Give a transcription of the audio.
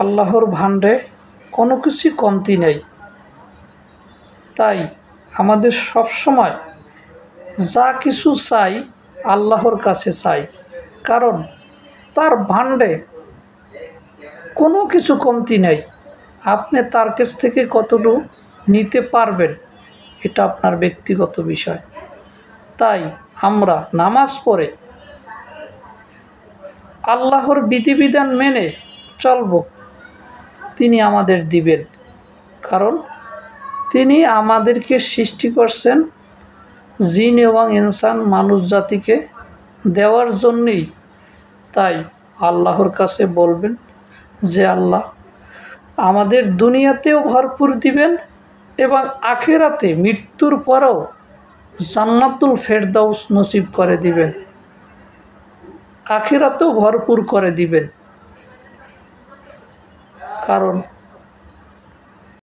আল্লাহর ভাণ্ডে কোনো কিছু কমতি নেই। তাই আমাদের সবসময় যা কিছু চাই আল্লাহর কাছে চাই, কারণ তার ভাণ্ডে কোনো কিছু কমতি নেই। আপনি তার কাছ থেকে কতটুকু নিতে পারবেন এটা আপনার ব্যক্তিগত বিষয়। তাই আমরা নামাজ পড়ে আল্লাহর বিধিবিধান মেনে চলব, তিনি আমাদের দিবেন। কারণ তিনি আমাদেরকে সৃষ্টি করছেন জিন এবং ইনসান মানুষ জাতিকে দেওয়ার জন্যই। তাই আল্লাহর কাছে বলবেন যে আল্লাহ আমাদের দুনিয়াতেও ভরপুর দিবেন এবং আখিরাতে মৃত্যুর পরেও জান্নাতুল ফেরদাউস নসিব করে দিবেন, আখিরাতেও ভরপুর করে দিবেন। কারণ